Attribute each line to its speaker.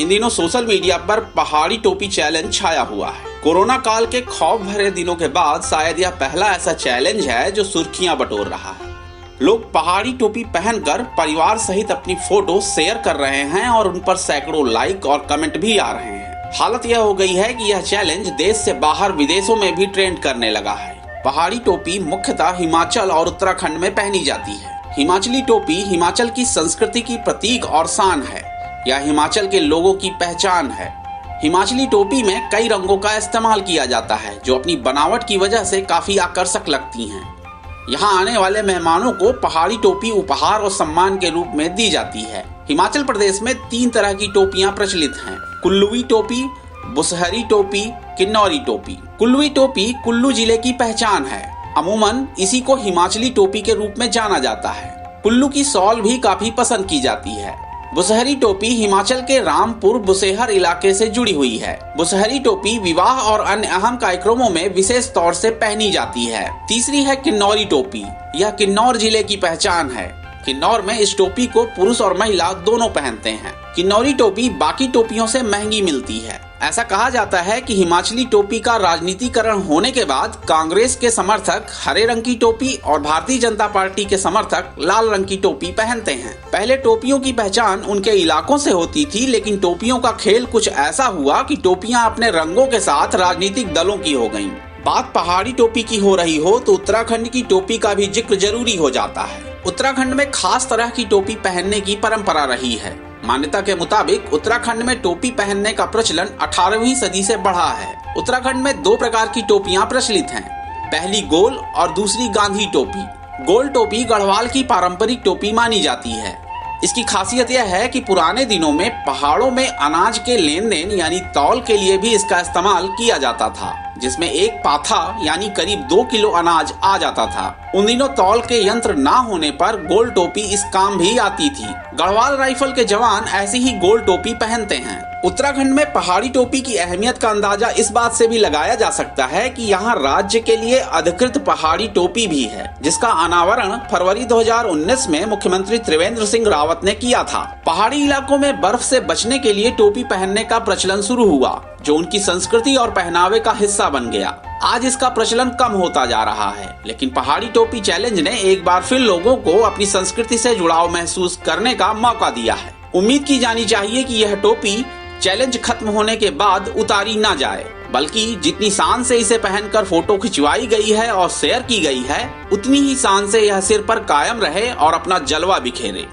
Speaker 1: इन दिनों social media पर पहाड़ी टोपी चैलेंज छाया हुआ है। कोरोना काल के खौफ भरे दिनों के बाद शायद यह पहला ऐसा चैलेंज है जो सुर्खियां बटोर रहा है। लोग पहाड़ी टोपी पहनकर परिवार सहित अपनी फोटो शेयर कर रहे हैं और उन पर सैकड़ों लाइक और कमेंट भी आ रहे हैं। हालत यह हो गई है कि यह चैलेंज देश से बाहर विदेशों में भी ट्रेंड करने लगा है। पहाड़ी टोपी मुख्यतः हिमाचल और उत्तराखंड में पहनी जाती है। हिमाचली टोपी हिमाचल की संस्कृति की प्रतीक और शान है। यह हिमाचल के लोगों की पहचान है। हिमाचली टोपी में कई रंगों का इस्तेमाल किया जाता है जो अपनी बनावट की वजह से काफी आकर्षक लगती हैं। यहाँ आने वाले मेहमानों को पहाड़ी टोपी उपहार और सम्मान के रूप में दी जाती है। हिमाचल प्रदेश में 3 तरह की टोपियां प्रचलित हैं: कुल्लुवी टोपी, बुसहरी टोपी, किन्नौरी टोपी। कुल्लुवी टोपी कुल्लू जिले की पहचान है। अमूमन इसी को हिमाचली टोपी के रूप में जाना जाता है। कुल्लू की शॉल भी काफी पसंद की जाती है। बुसहरी टोपी हिमाचल के रामपुर बुसेहर इलाके से जुड़ी हुई है। बुसहरी टोपी विवाह और अन्य अहम कार्यक्रमों में विशेष तौर से पहनी जाती है। तीसरी है किन्नौरी टोपी। यह किन्नौर जिले की पहचान है। किन्नौर में इस टोपी को पुरुष और महिला दोनों पहनते हैं। किन्नौरी टोपी बाकी टोपियों से महंगी मिलती है। ऐसा कहा जाता है कि हिमाचली टोपी का राजनीतिकरण होने के बाद कांग्रेस के समर्थक हरे रंग की टोपी और भारतीय जनता पार्टी के समर्थक लाल रंग की टोपी पहनते हैं। पहले टोपियों की पहचान उनके इलाकों से होती थी, लेकिन टोपियों का खेल कुछ ऐसा हुआ कि टोपियां अपने रंगों के साथ राजनीतिक दलों की हो गईं। बात पहाड़ी टोपी की हो रही हो तो उत्तराखंड की टोपी का भी जिक्र जरूरी हो जाता है। उत्तराखंड में खास तरह की टोपी पहनने की परंपरा रही है। मान्यता के मुताबिक उत्तराखंड में टोपी पहनने का प्रचलन 18वीं सदी से बढ़ा है। उत्तराखंड में 2 प्रकार की टोपियां प्रचलित हैं। पहली गोल और दूसरी गांधी टोपी। गोल टोपी गढ़वाल की पारंपरिक टोपी मानी जाती है। इसकी खासियत यह है कि पुराने दिनों में पहाड़ों में अनाज के लेन देन यानी तौल के लिए भी इसका इस्तेमाल किया जाता था, जिसमें एक पाथा यानी करीब 2 किलो अनाज आ जाता था। उन दिनों तौल के यंत्र ना होने पर गोल टोपी इस काम भी आती थी। गढ़वाल राइफल के जवान ऐसी ही गोल टोपी पहनते हैं। उत्तराखंड में पहाड़ी टोपी की अहमियत का अंदाजा इस बात से भी लगाया जा सकता है कि यहाँ राज्य के लिए अधिकृत पहाड़ी टोपी भी है, जिसका अनावरण फरवरी 2019 में मुख्यमंत्री त्रिवेंद्र सिंह रावत ने किया था। पहाड़ी इलाकों में बर्फ से बचने के लिए टोपी पहनने का प्रचलन शुरू हुआ, जो उनकी संस्कृति और पहनावे का हिस्सा बन गया। आज इसका प्रचलन कम होता जा रहा है, लेकिन पहाड़ी टोपी चैलेंज ने एक बार फिर लोगों को अपनी संस्कृति से जुड़ाव महसूस करने का मौका दिया है। उम्मीद की जानी चाहिए कि यह टोपी चैलेंज खत्म होने के बाद उतारी ना जाए, बल्कि जितनी शान से इसे पहनकर फोटो खिंचवाई गई है और शेयर की गई है, उतनी ही शान से यह सिर पर कायम रहे और अपना जलवा बिखेरे।